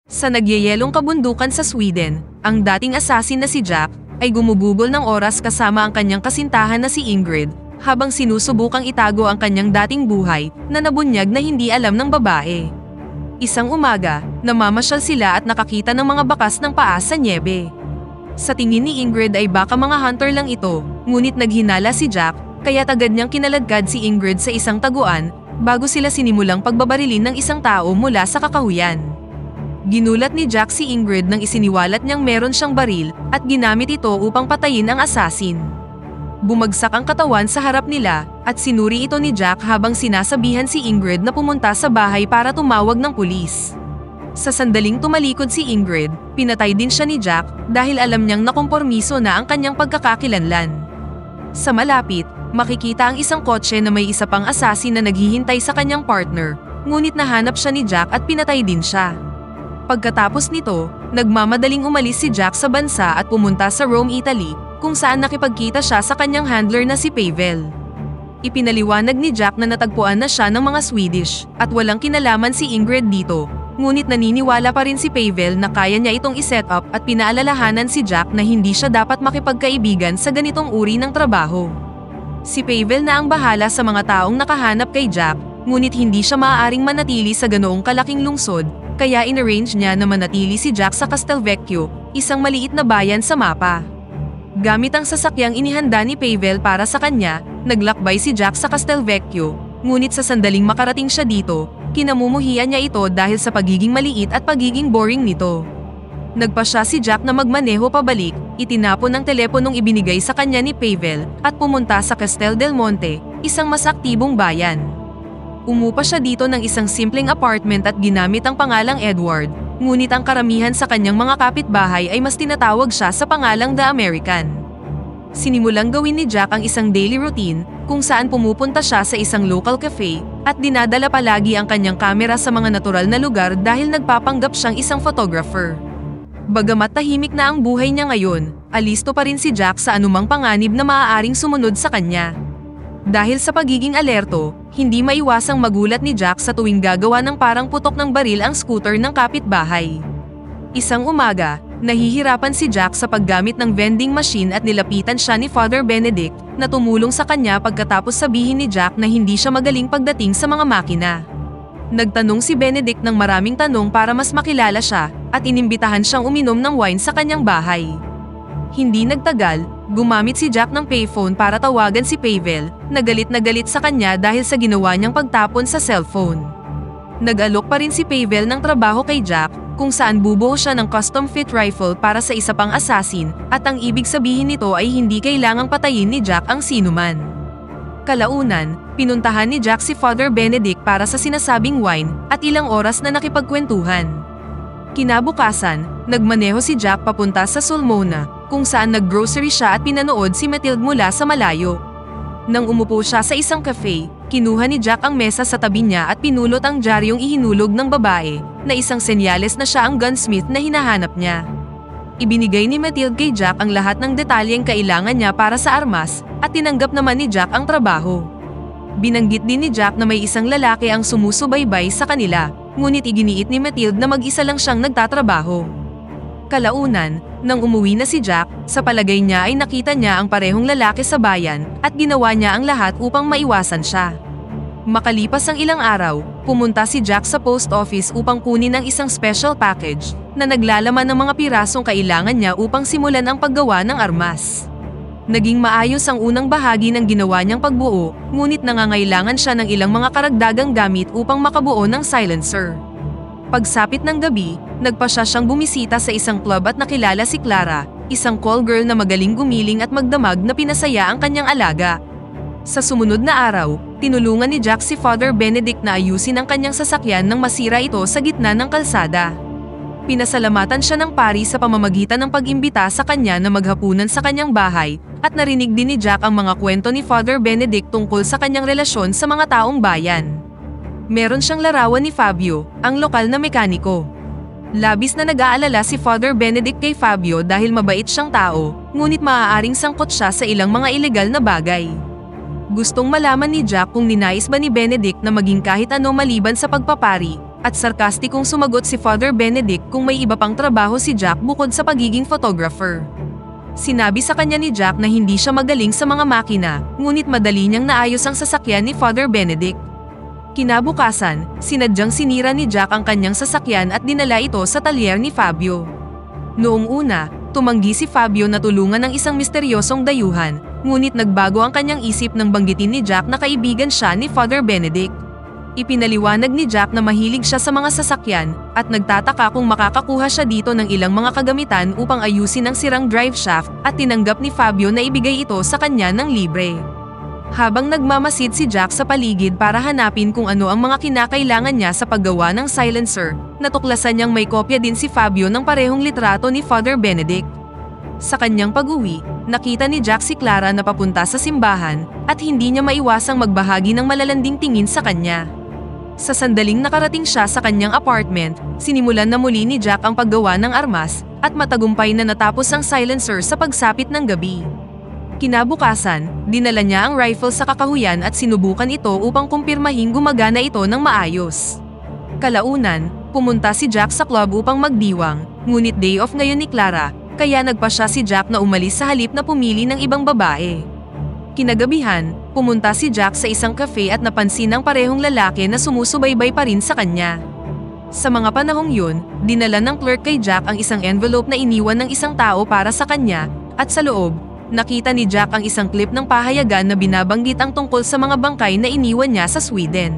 Sa nagyayelong kabundukan sa Sweden, ang dating assassin na si Jack ay gumugugol ng oras kasama ang kanyang kasintahan na si Ingrid habang sinusubukang itago ang kanyang dating buhay na nabunyag na hindi alam ng babae. Isang umaga, namamasyal sila at nakakita ng mga bakas ng paa sa nyebe. Sa tingin ni Ingrid ay baka mga hunter lang ito, ngunit naghinala si Jack kaya agad niyang kinaladkad si Ingrid sa isang taguan bago sila sinimulang pagbabarilin ng isang tao mula sa kakahuyan. Ginulat ni Jack si Ingrid nang isiniwalat niyang meron siyang baril at ginamit ito upang patayin ang assassin. Bumagsak ang katawan sa harap nila at sinuri ito ni Jack habang sinasabihan si Ingrid na pumunta sa bahay para tumawag ng pulis. Sa sandaling tumalikod si Ingrid, pinatay din siya ni Jack dahil alam niyang nakompormiso na ang kanyang pagkakakilanlan. Sa malapit, makikita ang isang kotse na may isa pang assassin na naghihintay sa kanyang partner, ngunit nahanap siya ni Jack at pinatay din siya. Pagkatapos nito, nagmamadaling umalis si Jack sa bansa at pumunta sa Rome, Italy, kung saan nakipagkita siya sa kanyang handler na si Pavel. Ipinaliwanag ni Jack na natagpuan na siya ng mga Swedish at walang kinalaman si Ingrid dito, ngunit naniniwala pa rin si Pavel na kaya niya itong iset up at pinaalalahanan si Jack na hindi siya dapat makipagkaibigan sa ganitong uri ng trabaho. Si Pavel na ang bahala sa mga taong nakahanap kay Jack, ngunit hindi siya maaaring manatili sa ganoong kalaking lungsod, kaya inarrange niya na manatili si Jack sa Castelvecchio, isang maliit na bayan sa mapa. Gamit ang sasakyang inihanda ni Pavel para sa kanya, naglakbay si Jack sa Castelvecchio, ngunit sa sandaling makarating siya dito, kinamumuhian niya ito dahil sa pagiging maliit at pagiging boring nito. Nagpasya si Jack na magmaneho pabalik, itinapon ang teleponong ibinigay sa kanya ni Pavel at pumunta sa Castel del Monte, isang mas aktibong bayan. Umupa siya dito ng isang simpleng apartment at ginamit ang pangalang Edward, ngunit ang karamihan sa kanyang mga kapitbahay ay mas tinatawag siya sa pangalang The American. Sinimulang gawin ni Jack ang isang daily routine, kung saan pumupunta siya sa isang local cafe, at dinadala palagi ang kanyang kamera sa mga natural na lugar dahil nagpapanggap siyang isang photographer. Bagamat tahimik na ang buhay niya ngayon, alisto pa rin si Jack sa anumang panganib na maaaring sumunod sa kanya. Dahil sa pagiging alerto, hindi maiwasang magulat ni Jack sa tuwing gagawa ng parang putok ng baril ang scooter ng kapitbahay. Isang umaga, nahihirapan si Jack sa paggamit ng vending machine at nilapitan siya ni Father Benedict na tumulong sa kanya pagkatapos sabihin ni Jack na hindi siya magaling pagdating sa mga makina. Nagtanong si Benedict ng maraming tanong para mas makilala siya at inimbitahan siyang uminom ng wine sa kanyang bahay. Hindi nagtagal, gumamit si Jack ng payphone para tawagan si Pavel, na galit sa kanya dahil sa ginawa niyang pagtapon sa cellphone. Nag-alok pa rin si Pavel ng trabaho kay Jack, kung saan bubuo siya ng custom-fit rifle para sa isa pang assassin, at ang ibig sabihin nito ay hindi kailangang patayin ni Jack ang sinuman. Kalaunan, pinuntahan ni Jack si Father Benedict para sa sinasabing wine at ilang oras na nakipagkwentuhan. Kinabukasan, nagmaneho si Jack papunta sa Sulmona, kung saan naggrocery siya at pinanood si Matilde mula sa malayo. Nang umupo siya sa isang cafe, kinuha ni Jack ang mesa sa tabi niya at pinulot ang diaryong ihinulog ng babae, na isang senyales na siya ang gunsmith na hinahanap niya. Ibinigay ni Matilde kay Jack ang lahat ng detalyeng kailangan niya para sa armas, at tinanggap naman ni Jack ang trabaho. Binanggit din ni Jack na may isang lalaki ang sumusubaybay sa kanila, ngunit iginiit ni Matilde na mag-isa lang siyang nagtatrabaho. Kalaunan, nang umuwi na si Jack, sa palagay niya ay nakita niya ang parehong lalaki sa bayan at ginawa niya ang lahat upang maiwasan siya. Makalipas ang ilang araw, pumunta si Jack sa post office upang kunin ang isang special package na naglalaman ng mga pirasong kailangan niya upang simulan ang paggawa ng armas. Naging maayos ang unang bahagi ng ginawa niyang pagbuo, ngunit nangangailangan siya ng ilang mga karagdagang gamit upang makabuo ng silencer. Pagsapit ng gabi, nagpasya siyang bumisita sa isang club at nakilala si Clara, isang call girl na magaling gumiling at magdamag na pinasaya ang kanyang alaga. Sa sumunod na araw, tinulungan ni Jack si Father Benedict na ayusin ang kanyang sasakyan nang masira ito sa gitna ng kalsada. Pinasalamatan siya ng pari sa pamamagitan ng pag-imbita sa kanya na maghapunan sa kanyang bahay, at narinig din ni Jack ang mga kwento ni Father Benedict tungkol sa kanyang relasyon sa mga taong bayan. Meron siyang larawan ni Fabio, ang lokal na mekaniko. Labis na nag-aalala si Father Benedict kay Fabio dahil mabait siyang tao, ngunit maaaring sangkot siya sa ilang mga ilegal na bagay. Gustong malaman ni Jack kung ninais ba ni Benedict na maging kahit ano maliban sa pagpapari, At sarkastikong sumagot si Father Benedict kung may iba pang trabaho si Jack bukod sa pagiging photographer. Sinabi sa kanya ni Jack na hindi siya magaling sa mga makina, ngunit madali niyang naayos ang sasakyan ni Father Benedict. Kinabukasan, sinadyang sinira ni Jack ang kanyang sasakyan at dinala ito sa talyer ni Fabio. Noong una, tumanggi si Fabio na tulungan ng isang misteryosong dayuhan, ngunit nagbago ang kanyang isip nang banggitin ni Jack na kaibigan siya ni Father Benedict. Ipinaliwanag ni Jack na mahilig siya sa mga sasakyan, at nagtataka kung makakakuha siya dito ng ilang mga kagamitan upang ayusin ang sirang drive shaft, at tinanggap ni Fabio na ibigay ito sa kanya ng libre. Habang nagmamasid si Jack sa paligid para hanapin kung ano ang mga kinakailangan niya sa paggawa ng silencer, natuklasan niyang may kopya din si Fabio ng parehong litrato ni Father Benedict. Sa kanyang pag-uwi, nakita ni Jack si Clara na papunta sa simbahan, at hindi niya maiwasang magbahagi ng malalanding tingin sa kanya. Sa sandaling nakarating siya sa kanyang apartment, sinimulan na muli ni Jack ang paggawa ng armas, at matagumpay na natapos ang silencer sa pagsapit ng gabi. Kinabukasan, dinala niya ang rifle sa kakahuyan at sinubukan ito upang kumpirmahing gumagana ito ng maayos. Kalaunan, pumunta si Jack sa club upang magdiwang, ngunit day off ngayon ni Clara, kaya nagpa siya si Jack na umalis sa halip na pumili ng ibang babae. Kinagabihan, pumunta si Jack sa isang cafe at napansin ang parehong lalaki na sumusubaybay pa rin sa kanya. Sa mga panahong yun, dinala ng clerk kay Jack ang isang envelope na iniwan ng isang tao para sa kanya, at sa loob, nakita ni Jack ang isang clip ng pahayagan na binabanggit ang tungkol sa mga bangkay na iniwan niya sa Sweden.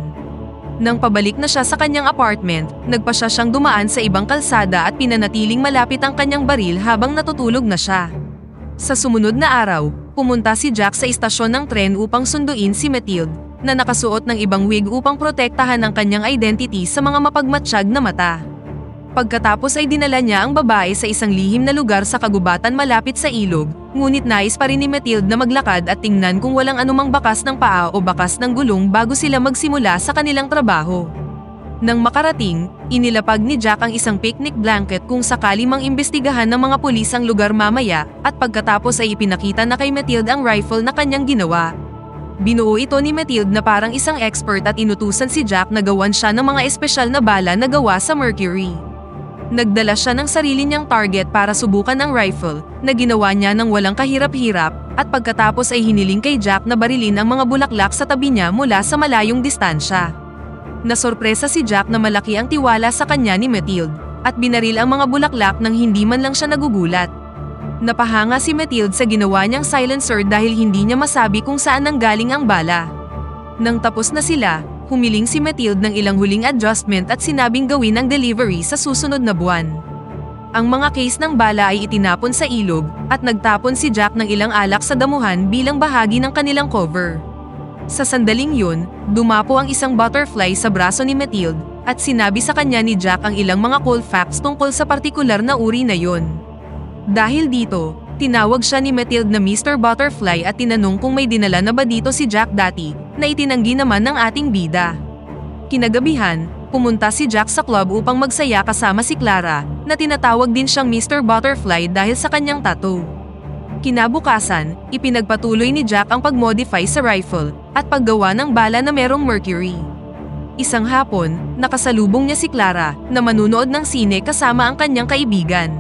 Nang pabalik na siya sa kanyang apartment, nagpa siya siyang dumaan sa ibang kalsada at pinanatiling malapit ang kanyang baril habang natutulog na siya. Sa sumunod na araw, pumunta si Jack sa istasyon ng tren upang sunduin si Mathilde, na nakasuot ng ibang wig upang protektahan ang kanyang identity sa mga mapagmatsyag na mata. Pagkatapos ay dinala niya ang babae sa isang lihim na lugar sa kagubatan malapit sa ilog, ngunit nais pa rin ni Mathilde na maglakad at tingnan kung walang anumang bakas ng paa o bakas ng gulong bago sila magsimula sa kanilang trabaho. Nang makarating, inilapag ni Jack ang isang picnic blanket kung sakali mang imbestigahan ng mga pulis ang lugar mamaya, at pagkatapos ay ipinakita na kay Mathilde ang rifle na kanyang ginawa. Binuo ito ni Mathilde na parang isang expert at inutusan si Jack na gawan siya ng mga espesyal na bala na gawa sa mercury. Nagdala siya ng sarili niyang target para subukan ang rifle, na ginawa niya ng walang kahirap-hirap, at pagkatapos ay hiniling kay Jack na barilin ang mga bulaklak sa tabi niya mula sa malayong distansya. Nasorpresa si Jack na malaki ang tiwala sa kanya ni Mathilde, at binaril ang mga bulaklak nang hindi man lang siya nagugulat. Napahanga si Mathilde sa ginawa niyang silencer dahil hindi niya masabi kung saan nanggaling ang bala. Nang tapos na sila, humiling si Mathilde ng ilang huling adjustment at sinabing gawin ang delivery sa susunod na buwan. Ang mga case ng bala ay itinapon sa ilog, at nagtapon si Jack ng ilang alak sa damuhan bilang bahagi ng kanilang cover. Sa sandaling yun, dumapo ang isang butterfly sa braso ni Mathilde, at sinabi sa kanya ni Jack ang ilang mga cool facts tungkol sa partikular na uri na yon. Dahil dito, tinawag siya ni Mathilde na Mr. Butterfly at tinanong kung may dinala na ba dito si Jack dati, na itinanggi naman ng ating bida. Kinagabihan, pumunta si Jack sa club upang magsaya kasama si Clara, na tinatawag din siyang Mr. Butterfly dahil sa kanyang tattoo. Kinabukasan, ipinagpatuloy ni Jack ang pag-modify sa rifle, at paggawa ng bala na merong mercury. Isang hapon, nakasalubong niya si Clara, na manunood ng sine kasama ang kanyang kaibigan.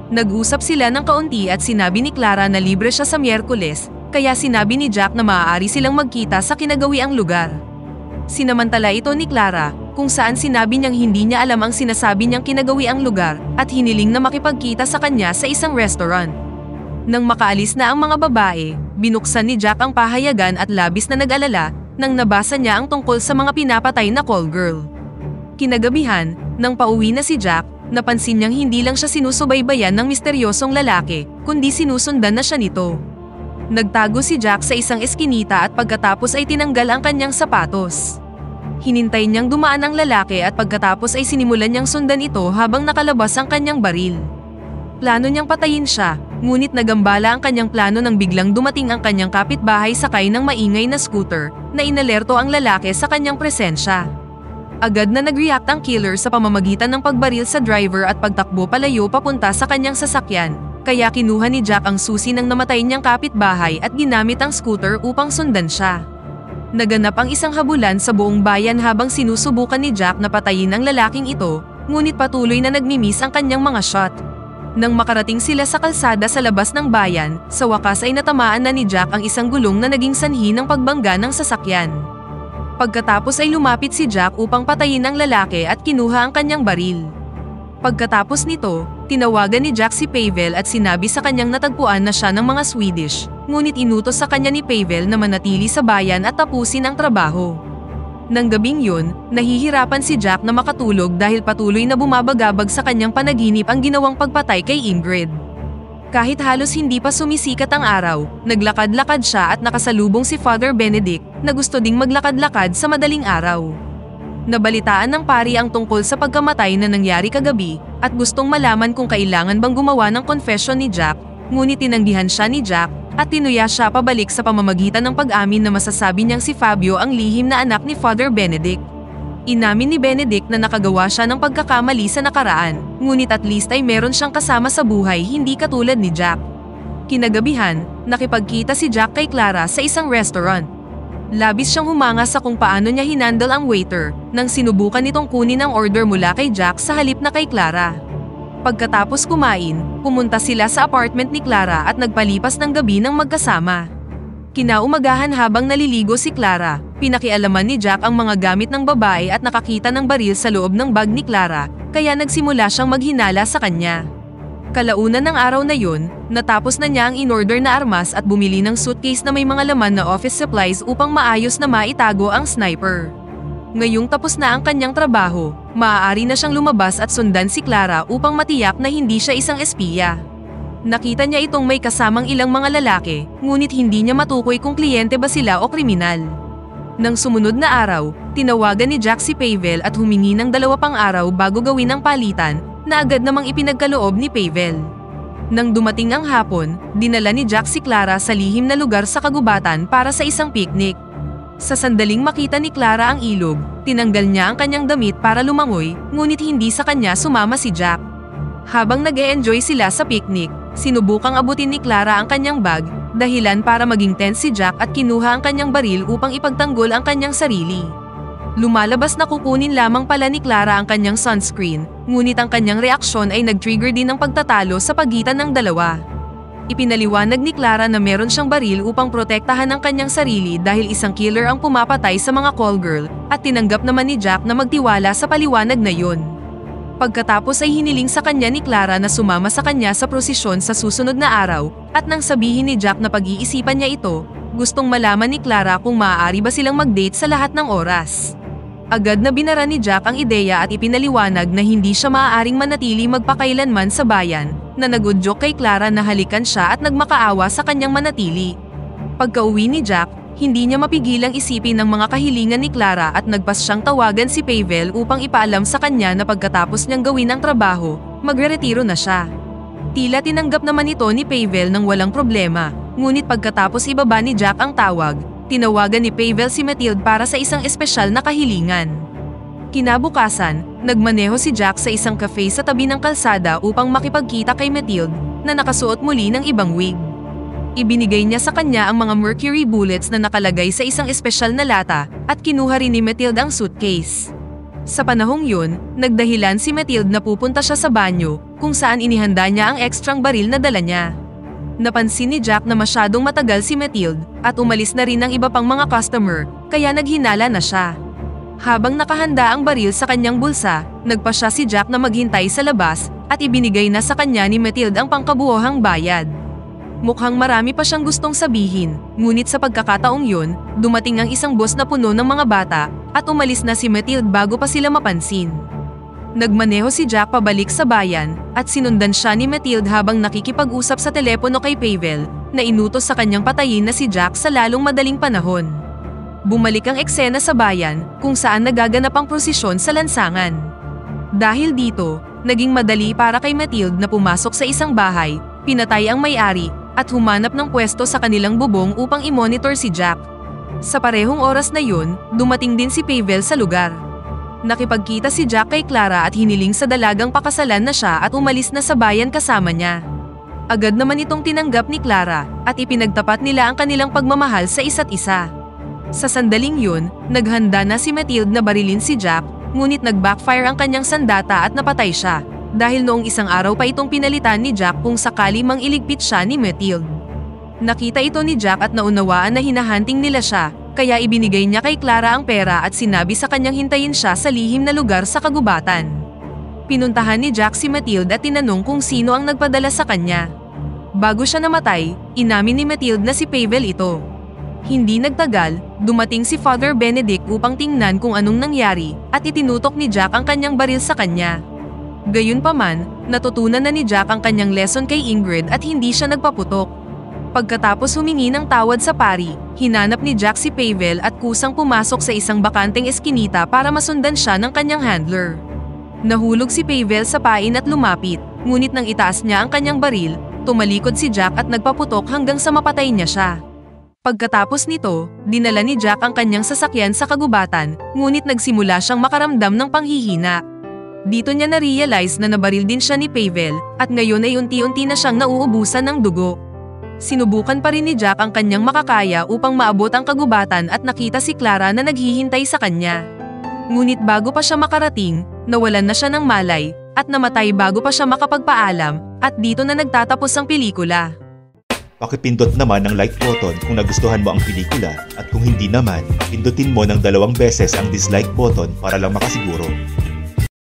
Nag-usap sila ng kaunti at sinabi ni Clara na libre siya sa Miyerkules, kaya sinabi ni Jack na maaari silang magkita sa kinagawiang lugar. Sinamantala ito ni Clara, kung saan sinabi niyang hindi niya alam ang sinasabi niyang kinagawiang lugar, at hiniling na makipagkita sa kanya sa isang restaurant. Nang makaalis na ang mga babae, binuksan ni Jack ang pahayagan at labis na nag-alala nang nabasa niya ang tungkol sa mga pinapatay na call girl. Kinagabihan, nang pauwi na si Jack, napansin niyang hindi lang siya sinusubaybayan ng misteryosong lalaki, kundi sinusundan na siya nito. Nagtago si Jack sa isang eskinita at pagkatapos ay tinanggal ang kanyang sapatos. Hinintay niyang dumaan ang lalaki at pagkatapos ay sinimulan niyang sundan ito habang nakalabas ang kanyang baril. Plano niyang patayin siya, ngunit nagambala ang kanyang plano nang biglang dumating ang kanyang kapitbahay sakay ng maingay na scooter, na inalerto ang lalaki sa kanyang presensya. Agad na nag-react ang killer sa pamamagitan ng pagbaril sa driver at pagtakbo palayo papunta sa kanyang sasakyan, kaya kinuha ni Jack ang susi ng namatay niyang kapitbahay at ginamit ang scooter upang sundan siya. Naganap ang isang habulan sa buong bayan habang sinusubukan ni Jack na patayin ang lalaking ito, ngunit patuloy na nagmi-miss ang kanyang mga shot. Nang makarating sila sa kalsada sa labas ng bayan, sa wakas ay natamaan na ni Jack ang isang gulong na naging sanhi ng pagbangga ng sasakyan. Pagkatapos ay lumapit si Jack upang patayin ang lalaki at kinuha ang kanyang baril. Pagkatapos nito, tinawagan ni Jack si Pavel at sinabi sa kanyang natagpuan na siya ng mga Swedish, ngunit inutos sa kanya ni Pavel na manatili sa bayan at tapusin ang trabaho. Nang gabing yun, nahihirapan si Jack na makatulog dahil patuloy na bumabagabag sa kanyang panaginip ang ginawang pagpatay kay Ingrid. Kahit halos hindi pa sumisikat ang araw, naglakad-lakad siya at nakasalubong si Father Benedict na gusto ding maglakad-lakad sa madaling araw. Nabalitaan ng pari ang tungkol sa pagkamatay na nangyari kagabi at gustong malaman kung kailangan bang gumawa ng confession ni Jack, ngunit tinanggihan siya ni Jack at tinuya siya pabalik sa pamamagitan ng pag-amin na masasabi niyang si Fabio ang lihim na anak ni Father Benedict. Inamin ni Benedict na nakagawa siya ng pagkakamali sa nakaraan, ngunit at least ay meron siyang kasama sa buhay hindi katulad ni Jack. Kinagabihan, nakipagkita si Jack kay Clara sa isang restaurant. Labis siyang humanga sa kung paano niya hinandle ang waiter nang sinubukan nitong kunin ang order mula kay Jack sa halip na kay Clara. Pagkatapos kumain, pumunta sila sa apartment ni Clara at nagpalipas ng gabi ng magkasama. Kinaumagahan habang naliligo si Clara, pinakialaman ni Jack ang mga gamit ng babae at nakakita ng baril sa loob ng bag ni Clara, kaya nagsimula siyang maghinala sa kanya. Kalaunan ng araw na yun, natapos na niya ang in-order na armas at bumili ng suitcase na may mga laman na office supplies upang maayos na maitago ang sniper. Ngayong tapos na ang kanyang trabaho, maaari na siyang lumabas at sundan si Clara upang matiyak na hindi siya isang espiya. Nakita niya itong may kasamang ilang mga lalaki, ngunit hindi niya matukoy kung kliyente ba sila o kriminal. Nang sumunod na araw, tinawagan ni Jack si Pavel at humingi ng 2 pang araw bago gawin ang palitan, na agad namang ipinagkaloob ni Pavel. Nang dumating ang hapon, dinala ni Jack si Clara sa lihim na lugar sa kagubatan para sa isang picnic. Sa sandaling makita ni Clara ang ilog, tinanggal niya ang kanyang damit para lumangoy, ngunit hindi sa kanya sumama si Jack. Habang nag-e-enjoy sila sa picnic, sinubukang abutin ni Clara ang kanyang bag, dahilan para maging tense si Jack at kinuha ang kanyang baril upang ipagtanggol ang kanyang sarili. Lumalabas na kukunin lamang pala ni Clara ang kanyang sunscreen, ngunit ang kanyang reaksyon ay nag-trigger din ng pagtatalo sa pagitan ng dalawa. Ipinaliwanag ni Clara na meron siyang baril upang protektahan ang kanyang sarili dahil isang killer ang pumapatay sa mga call girl, at tinanggap naman ni Jack na magtiwala sa paliwanag na yun. Pagkatapos ay hiniling sa kanya ni Clara na sumama sa kanya sa prosesyon sa susunod na araw, at nang sabihin ni Jack na pag-iisipan niya ito, gustong malaman ni Clara kung maaari ba silang mag-date sa lahat ng oras. Agad na binara ni Jack ang ideya at ipinaliwanag na hindi siya maaaring manatili magpakailanman sa bayan, na nag-udyok kay Clara na halikan siya at nagmakaawa sa kanyang manatili. Pagka-uwi ni Jack, hindi niya mapigilang isipin ang mga kahilingan ni Clara at nagpas siyang tawagan si Pavel upang ipaalam sa kanya na pagkatapos niyang gawin ang trabaho, magre-retiro na siya. Tila tinanggap naman ito ni Pavel nang walang problema, ngunit pagkatapos ibaba ni Jack ang tawag, tinawagan ni Pavel si Mathilde para sa isang espesyal na kahilingan. Kinabukasan, nagmaneho si Jack sa isang cafe sa tabi ng kalsada upang makipagkita kay Mathilde, na nakasuot muli ng ibang wig. Ibinigay niya sa kanya ang mga mercury bullets na nakalagay sa isang espesyal na lata, at kinuha rin ni Mathilde ang suitcase. Sa panahong yun, nagdahilan si Mathilde na pupunta siya sa banyo, kung saan inihanda niya ang ekstrang baril na dala niya. Napansin ni Jack na masyadong matagal si Mathilde, at umalis na rin ang iba pang mga customer, kaya naghinala na siya. Habang nakahanda ang baril sa kanyang bulsa, nagpa siya si Jack na maghintay sa labas, at ibinigay na sa kanya ni Mathilde ang pangkabuohang bayad. Mukhang marami pa siyang gustong sabihin, ngunit sa pagkakataong yun, dumating ang isang bus na puno ng mga bata, at umalis na si Mathilde bago pa sila mapansin. Nagmaneho si Jack pabalik sa bayan, at sinundan siya ni Mathilde habang nakikipag-usap sa telepono kay Pavel, na inutos sa kanyang patayin na si Jack sa lalong madaling panahon. Bumalik ang eksena sa bayan, kung saan nagaganap ang prosesyon sa lansangan. Dahil dito, naging madali para kay Mathilde na pumasok sa isang bahay, pinatay ang may-ari, at humanap ng pwesto sa kanilang bubong upang i-monitor si Jack. Sa parehong oras na yun, dumating din si Pavel sa lugar. Nakipagkita si Jack kay Clara at hiniling sa dalagang pakasalan na siya at umalis na sa bayan kasama niya. Agad naman itong tinanggap ni Clara, at ipinagtapat nila ang kanilang pagmamahal sa isa't isa. Sa sandaling yun, naghanda na si Mathilde na barilin si Jack, ngunit nag-backfire ang kanyang sandata at napatay siya. Dahil noong isang araw pa itong pinalitan ni Jack kung sakali mang iligpit siya ni Mathilde. Nakita ito ni Jack at naunawaan na hinahunting nila siya, kaya ibinigay niya kay Clara ang pera at sinabi sa kanyang hintayin siya sa lihim na lugar sa kagubatan. Pinuntahan ni Jack si Mathilde at tinanong kung sino ang nagpadala sa kanya. Bago siya namatay, inamin ni Mathilde na si Pavel ito. Hindi nagtagal, dumating si Father Benedict upang tingnan kung anong nangyari at itinutok ni Jack ang kanyang baril sa kanya. Gayunpaman, natutunan na ni Jack ang kanyang lesson kay Ingrid at hindi siya nagpaputok. Pagkatapos humingi ng tawad sa pari, hinanap ni Jack si Pavel at kusang pumasok sa isang bakanteng eskinita para masundan siya ng kanyang handler. Nahulog si Pavel sa pain at lumapit, ngunit nang itaas niya ang kanyang baril, tumalikod si Jack at nagpaputok hanggang sa mapatay niya siya. Pagkatapos nito, dinala ni Jack ang kanyang sasakyan sa kagubatan, ngunit nagsimula siyang makaramdam ng panghihina. Dito niya na-realize na nabaril din siya ni Pavel, at ngayon ay unti-unti na siyang nauubusan ng dugo. Sinubukan pa rin ni Jack ang kanyang makakaya upang maabot ang kagubatan at nakita si Clara na naghihintay sa kanya. Ngunit bago pa siya makarating, nawalan na siya ng malay, at namatay bago pa siya makapagpaalam, at dito na nagtatapos ang pelikula. Pakipindot naman ang like button kung nagustuhan mo ang pelikula at kung hindi naman, pindutin mo ng 2 beses ang dislike button para lang makasiguro.